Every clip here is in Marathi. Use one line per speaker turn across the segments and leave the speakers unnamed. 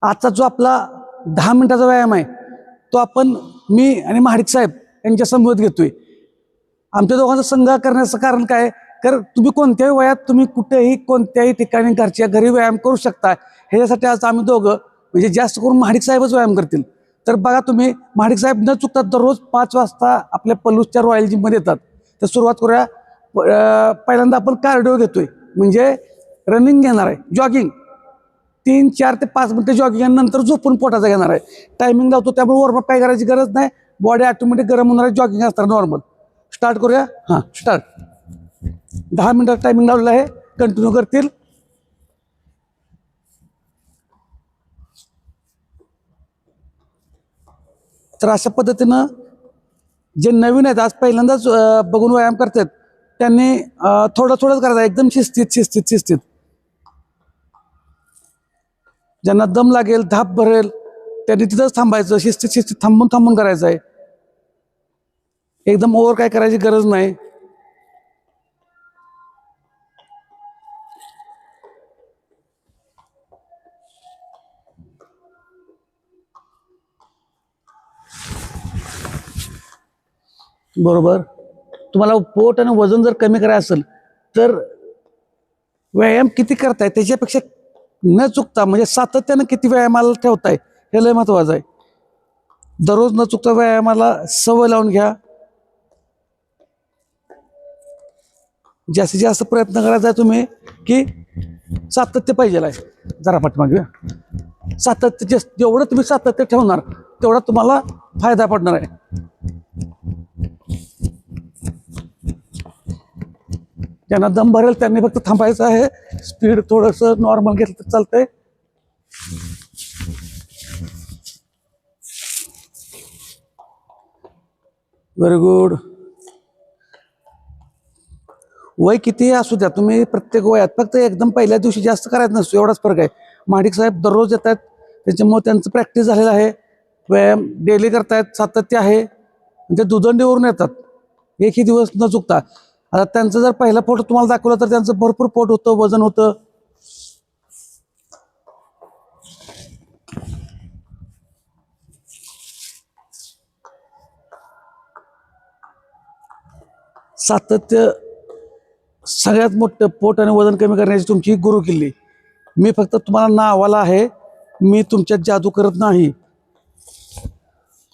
आजचा जो आपला 10 मिनिटाचा व्यायाम आहे तो आपण मी आणि महाडिक साहेब यांच्या समवेत घेतोय. आमच्या दोघांचा संघ करण्याचं कारण काय, कारण तुम्ही कोणत्याही वयात तुम्ही कुठेही कोणत्याही ठिकाणी घरच्या घरी व्यायाम करू शकता. ह्याच्यासाठी आज आम्ही दोघं म्हणजे जास्त करून महाडिक साहेबच व्यायाम करतील. तर बघा तुम्ही, महाडिक साहेब न चुकता दररोज 5 वाजता आपल्या पलूसच्या रॉयल जिममध्ये येतात. तर सुरुवात करूया. पहिल्यांदा आपण कार्डिओ घेतोय, म्हणजे रनिंग घेणार आहे, जॉगिंग 3, 4 ते 5 मिनिटं जॉगिंग आणि नंतर झोपून पोटाचा घेणार आहे. टायमिंग लावतो, त्यामुळे वॉर्मअप काय करायची गरज नाही. बॉडी ऑटोमॅटिक गरम होणार आहे, जॉगिंग असणार नॉर्मल. स्टार्ट करूया. हां, स्टार्ट. 10 मिनिटाचा टायमिंग लावलेला आहे, कंटिन्यू करतील. तर अशा पद्धतीनं जे नवीन आहेत, आज पहिल्यांदाच बघून व्यायाम करतात, त्यांनी थोडं थोडंच करायचं, एकदम शिस्तीत. ज्यांना दम लागेल, धाप भरेल, त्यांनी तिथंच थांबायचं. शिस्तीत थांबून करायचं आहे. एकदम ओव्हर काय करायची गरज नाही. बरोबर. तुम्हाला पोट आणि वजन जर कमी करायचं असेल तर व्यायाम किती करताय त्याच्यापेक्षा न चुकता म्हणजे सातत्यानं किती व्यायामाला ठेवताय हे लय महत्वाचं आहे. दररोज न चुकता व्यायामाला सवय लावून घ्या. जास्तीत जास्त प्रयत्न करायचा आहे तुम्ही की सातत्य पाहिजे आहे. जरा पाठीमागे सातत्य, जेवढं तुम्ही सातत्य ठेवणार तेवढा तुम्हाला फायदा पडणार आहे. ज्यांना दम भरेल त्यांनी फक्त थांबायचं आहे. स्पीड थोडंसं नॉर्मल घेतलं तर चालतंय. Very good. वय कितीही असू द्या, तुम्ही प्रत्येक वयात फक्त एकदम पहिल्या दिवशी जास्त करायचं नसतो, एवढाच फरक आहे. महाडिक साहेब दररोज येतात, त्याच्यामुळे त्यांचं प्रॅक्टिस झालेलं आहे. व्यायाम डेली करतायत, सातत्य आहे. ते दुदंडीवरून येतात एकही दिवस न चुकता. आता त्यांचं जर पहिला फोटो तुम्हाला दाखवला तर त्यांचं भरपूर पोट होतं, वजन होतं. सातत्य सगळ्यात मोठं पोट आणि वजन कमी करण्याची तुमची गुरु किल्ली. मी फक्त तुम्हाला नावाला आहे, मी तुमच्यात जादू करत नाही.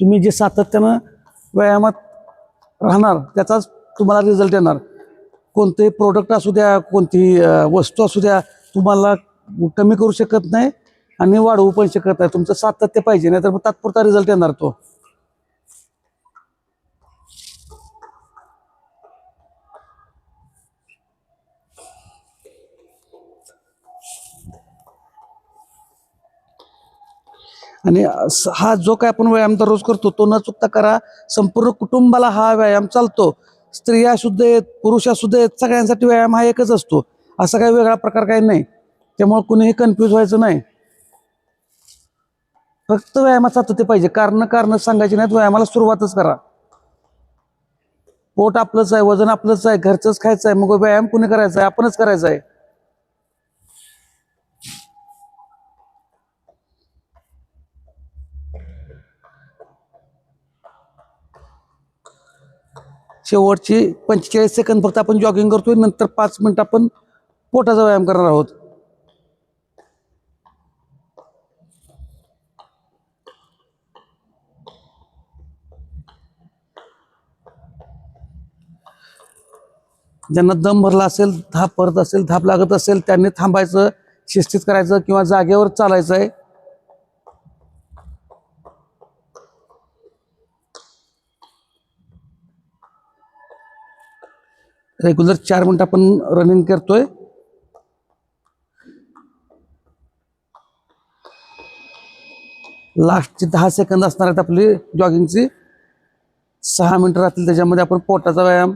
तुम्ही जे सातत्यानं व्यायामात राहणार त्याचाच तुम्हाला रिझल्ट येणार. कोणतेही प्रोडक्ट असू द्या, कोणतीही वस्तू असू द्या, तुम्हाला कमी करू शकत नाही आणि वाढवू पण शकत नाही. तुमचं सातत्य पाहिजे, नाही तर मग तात्पुरता रिझल्ट येणार तो. आणि हा जो काय आपण व्यायाम दररोज करतो तो न चुकता करा. संपूर्ण कुटुंबाला हा व्यायाम चालतो. स्त्रिया असू देत, पुरुष असू देत, सगळ्यांसाठी व्यायाम हा एकच असतो. असा काही वेगळा प्रकार काही नाही. त्यामुळे कुणीही कन्फ्यूज व्हायचं नाही. फक्त व्यायामात सातत्य पाहिजे. कारण सांगायची नाहीत, व्यायामाला सुरुवातच करा. पोट आपलंच आहे, वजन आपलंच आहे, घरचंच खायचं आहे, मग व्यायाम कुणी करायचा आहे? आपणच करायचा आहे. शेवटची 45 सेकंद फक्त आपण जॉगिंग करतोय, नंतर 5 मिनिट आपण पोटाचा व्यायाम करणार आहोत. ज्यांना दम भरला असेल, धाप भरत असेल, धाप लागत असेल, त्यांनी थांबायचं, शिस्तीत करायचं किंवा जागेवर चालायचं आहे. रेग्युलर 4 मिनिट आपण रनिंग करतोय. लास्टची 10 सेकंद असणार आहेत आपली जॉगिंगची. 6 मिनिटं राहतील, त्याच्यामध्ये आपण पोटाचा व्यायाम.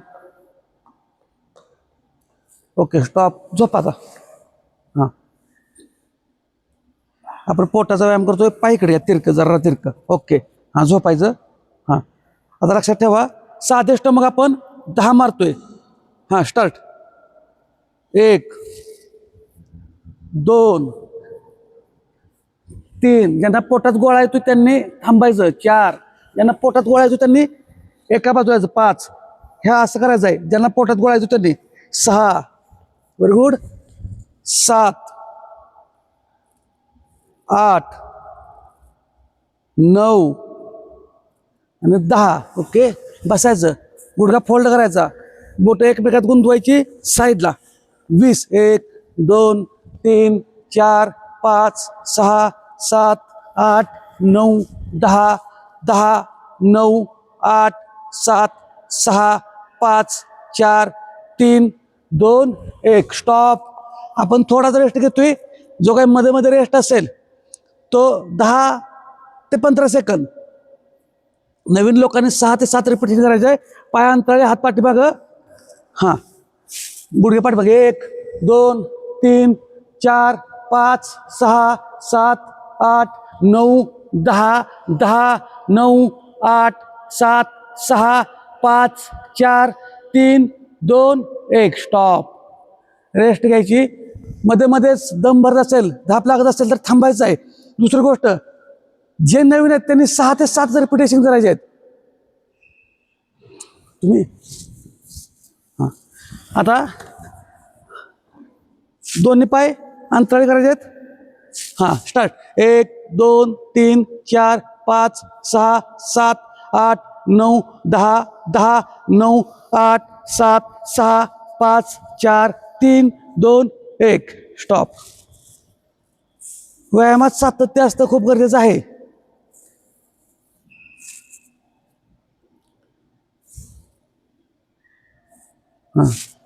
Okay, stop. झोप आता. हां, आपण पोटाचा व्यायाम करतोय. पायकडे या, तिरकं जरा तिरकं. ओके, हां, झोपायचं. हां, आता लक्षात ठेवा, साधे मग आपण 10 मारतोय. हां, स्टार्ट. 1, 2, 3, ज्यांना पोटात गोळा येतो त्यांनी थांबायचं. 4, ज्यांना पोटात गोळा येतो त्यांनी एका बाजूला जायचं. 5, ह्या असं करायचं आहे. ज्यांना पोटात गोळा येतो त्यांनी 6, व्हेरी गुड, 7, 8, 9 आणि 10. ओके, बसायचं, गुडघा फोल्ड करायचा, बोटं एकमेकात गुंतवायची साईडला. 20, 1, 2, 3, 4, 5, 6, 7, 8, 9, 10, 10, 9, 8, 7, 6, 5, 4, 3, 2, 1. स्टॉप. आपण थोडासा रेस्ट घेतोय. जो काही मध्ये मध्ये रेस्ट असेल तो 10 ते 15 सेकंद. नवीन लोकांनी 6 ते 7 रिपिटेशन करायचं आहे. पाय अंतराळे, हात पाठीमागं, हां, गुडघे पाठीमागे. 1, 2, 3, 4, 5, 6, 7, 8, 9, 10, 10, 9, 8, 7, 6, 5, 4, 3, 2, 1. स्टॉप. रेस्ट घ्यायची. मध्ये मध्येच दम भरत असेल, धाप लागत असेल तर थांबायचं आहे. दुसरी गोष्ट, जे नवीन आहेत त्यांनी 6 ते 7 रिपिटेशन करायचे आहेत. तुम्ही हां, आता दोन्ही पाय अंतराळी करायचे आहेत. हां, स्टार्ट. 1, 2, 3, 4, 5, 6, 7, 8, 9, 10, 10, 9, 8, 7, 6, 5, 4, 3, 2, 1. स्टॉप. व्यायामात सातत्य असणं खूप गरजेचं आहे.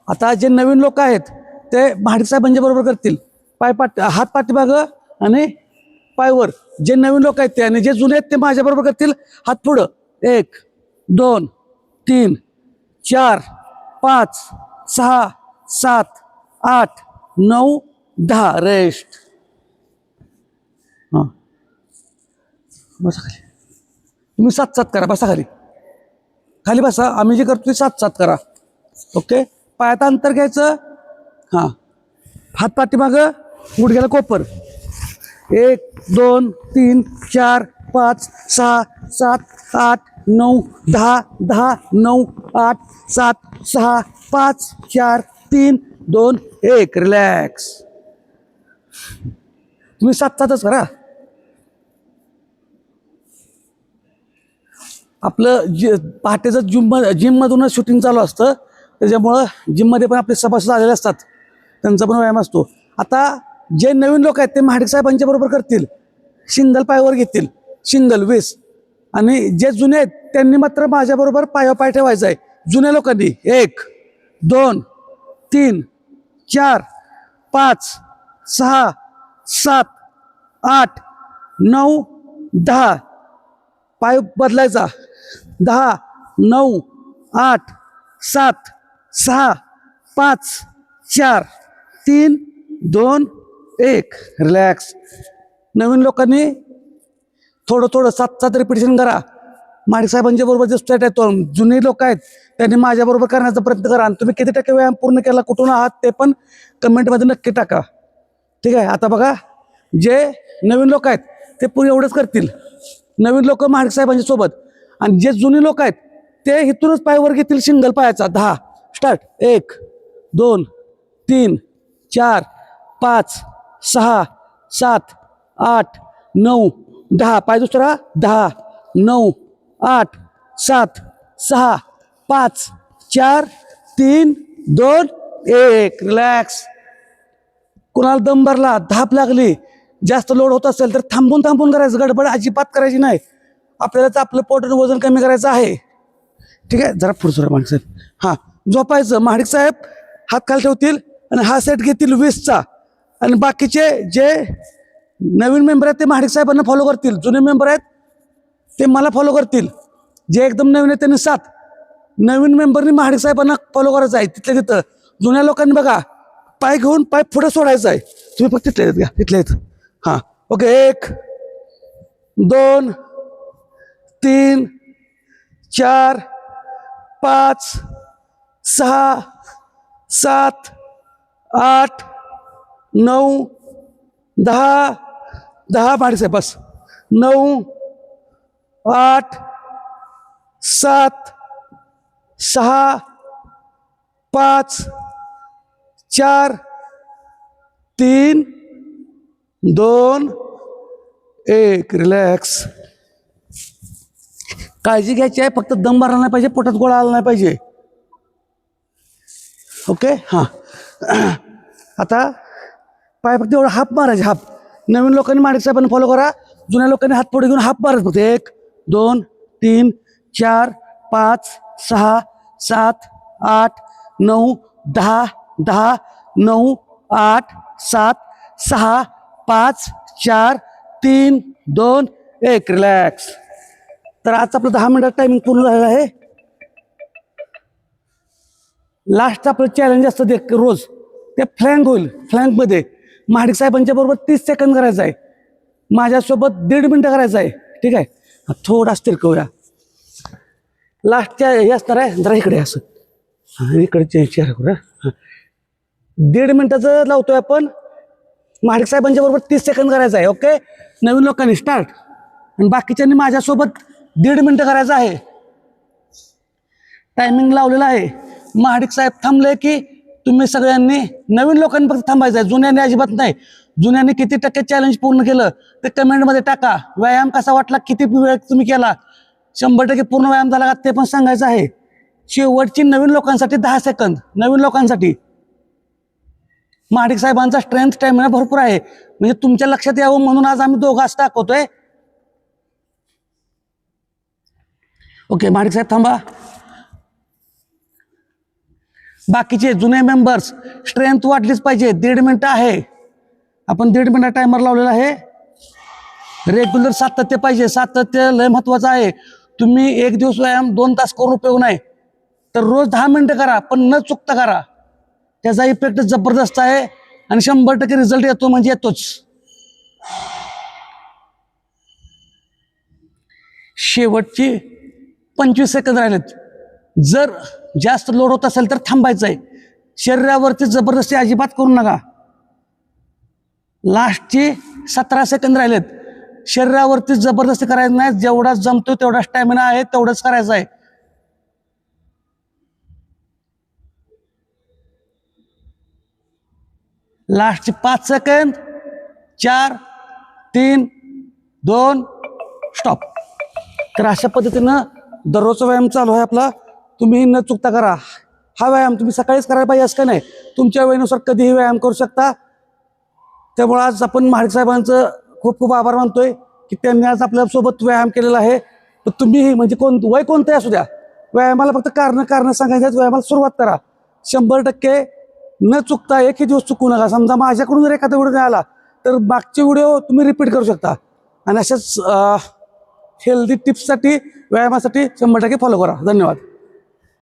आता जे नवीन लोक आहेत ते महाडिक साहेबांच्या बरोबर करतील. हात पाठीमागं आणि पायवर. जे नवीन लोक आहेत ते, आणि जे जुने आहेत ते माझ्या बरोबर करतील. हात पुढं. 1, 2, 3, 4, 5, 6, 7, 8, 9, 10. रेस्ट. हां, बसा खाली. तुम्ही 7-7 करा. बसा खाली. खाली बसा. आम्ही जे करतो ते 7-7 करा. ओके. पायात अंतर घ्यायचं. हां, हात पाठीमागं, गुडघ्याला कोपर. 1, 2, 3, 4, 5, 6, 7, 8, 9, 10, 10, 9, 8, 7, 6, 5, 4, 3, 2, 1. रिलॅक्स. तुम्ही 7-7च करा. आपलं पहाटेचं जिममधूनच शूटिंग चालू असतं, त्याच्यामुळं जिममध्ये पण आपले सभासद आलेले असतात, त्यांचा पण व्यायाम असतो. आता जे नवीन लोक आहेत ते महाडिक साहेबांच्या बरोबर करतील. सिंगल पायावर घेतील. सिंगल 20. आणि जे जुने आहेत त्यांनी मात्र माझ्याबरोबर पायावर पाय ठेवायचा आहे. जुन्या लोकांनी 1, 2, 3, 4, 5, 6, 7, 8, 9, 10. पाय बदलायचा. 10, 9, 8, 7, 6, 5, 4, 3, 2, 1. रिलॅक्स. नवीन लोकांनी थोडं थोडं 7-7 रिपिटेशन करा. महाडिक साहेबांच्या बरोबर जे स्टेट आहे तो, जुने लोक आहेत त्यांनी माझ्याबरोबर करण्याचा प्रयत्न करा. आणि तुम्ही किती टक्के व्यायाम पूर्ण केला, कुठून आहात ते पण कमेंटमध्ये नक्की टाका. ठीक आहे. आता बघा, जे नवीन लोक आहेत ते पुढे एवढंच करतील. नवीन लोक महाडिक साहेबांच्या सोबत. आणि जे जुने लोक आहेत ते इथूनच पायवर घेतील सिंगल पायाचा. 10. स्टार्ट. 1, 2, 3, 4, 5, 6, 7, 8, 9, 10. पाय दुसरा. 10, 9, 8, 7, 6, 5, 4, 3, 2, 1. रिलॅक्स. कुणाला दम भरला, धाप लागली, जास्त लोड होत असेल तर थांबून थांबून करायचं. गडबड अजिबात करायची नाही. आपल्याला तर आपलं पोट आणि वजन कमी करायचं आहे. ठीक आहे. जरा पुढचं महाडिक साहेब. हां, झोपायचं. महाडिक साहेब हात खाली ठेवतील आणि हा सेट घेतील 20चा. आणि बाकीचे जे नवीन मेंबर आहेत ते महाडिक साहेबांना फॉलो करतील. जुने मेंबर आहेत ते मला फॉलो करतील. जे एकदम नवीन आहेत त्यांनी 7. नवीन मेंबरनी महाडिक साहेबांना फॉलो करायचं आहे तिथल्या तिथं. जुन्या लोकांनी बघा, पाय घेऊन पाय पुढे सोडायचा आहे. तुम्ही फक्त तिथल्या घ्या, तिथल्या इथं. हां, ओके. 1, 2, 3, 4, 5, 6, 7, 8, 9, 10, 10 महाडिक साहेब बस. 9 8 7 6 5 4 3 2 1. रिलॅक्स. काळजी घ्यायची आहे, फक्त दम भरला नाही पाहिजे, पोटात गोळा आला नाही पाहिजे. ओके हां. आता पाय फक्त एवढं हाप मारायचे. हाप. नवीन लोकांनी महाडिक साहेबांना फॉलो करा. जुन्या लोकांनी हात पुढे घेऊन हाप मारायचं फक्त. 1 2 3 4 5 6 7 8 9 10 10 9 8 7 6 5 4 3 2 1. रिलॅक्स. तर आज आपलं 10 मिनिटात टायमिंग पूर्ण झालेलं आहे. लास्ट आपलं चॅलेंज असतं ते रोज, ते फ्लँक होईल. फ्लँकमध्ये महाडिक साहेबांच्या बरोबर 30 सेकंद करायचं आहे. माझ्यासोबत 1.5 मिनिटं करायचं आहे. ठीक आहे. थोडा स्थिरकवूया. लास्टच्या हे असणार आहे, जरा इकडे असं इकडे चेहरा करूया. 1.5 मिनिटाचं लावतोय आपण. महाडिक साहेबांच्या बरोबर 30 सेकंद करायचं आहे. ओके. नवीन लोकांनी स्टार्ट. आणि बाकीच्यांनी माझ्यासोबत 1.5 मिनिटं करायचं आहे. टायमिंग लावलेला आहे. महाडिक साहेब थांबले की तुम्ही सगळ्यांनी, नवीन लोकांनी फक्त थांबायचं आहे, जुन्यांनी अजिबात नाही. जुन्यांनी किती टक्के चॅलेंज पूर्ण केलं ते कमेंटमध्ये टाका. व्यायाम कसा वाटला, किती वेळ तुम्ही केला, 100% पूर्ण व्यायाम झाला का ते पण सांगायचं आहे. शेवटची नवीन लोकांसाठी 10 सेकंद. नवीन लोकांसाठी महाडिक साहेबांचा स्ट्रेंथ स्टॅमिना भरपूर आहे, म्हणजे तुमच्या लक्षात यावं म्हणून आज आम्ही दोघं असं दाखवतोय. ओके. महाडिक साहेब थांबा. बाकीचे जुने मेंबर्स, स्ट्रेंथ वाढलीच पाहिजे. 1.5 मिनिटं आहे. आपण 1.5 मिनिट टायमर लावलेला आहे. रेग्युलर सातत्य पाहिजे. सातत्य लय महत्वाचं आहे. तुम्ही एक दिवस व्यायाम 2 तास करून उपयोग नाही, तर रोज 10 मिनिटं करा, पण न चुकता करा. त्याचा इफेक्ट जबरदस्त आहे आणि 100% रिझल्ट येतो म्हणजे येतोच. शेवटची 25 सेकंद राहिलेत. जर जास्त लोड होत असेल तर थांबायचं आहे. शरीरावरती जबरदस्ती अजिबात करू नका. लास्टची 17 सेकंद राहिलेत. शरीरावरती जबरदस्ती करायचं नाही. जेवढा जमतो तेवढा स्टॅमिना आहे तेवढंच करायचं आहे. लास्टची 5 सेकंद. 4 3 2 स्टॉप. तर अशा पद्धतीनं दररोजचा व्यायाम चालू आहे आपला. तुम्ही न चुकता करा. हा व्यायाम तुम्ही सकाळीच करायला पाहिजे असं काय नाही, तुमच्या वेळेनुसार कधीही व्यायाम करू शकता. त्यामुळे आज आपण महाडिक साहेबांचं खूप खूप आभार मानतोय की त्यांनी आज आपल्यासोबत व्यायाम केलेला आहे. तर तुम्हीही, म्हणजे वय कोणतंही असू द्या, व्यायामाला फक्त कारण सांगायचं, व्यायामाला सुरुवात करा. 100% न चुकता एकही दिवस चुकू नका. समजा माझ्याकडून जर एखादा व्हिडिओ नाही आला तर मागचे व्हिडिओ तुम्ही रिपीट करू शकता. आणि अशाच हेल्दी टिप्ससाठी, व्यायामासाठी 100% फॉलो करा. धन्यवाद.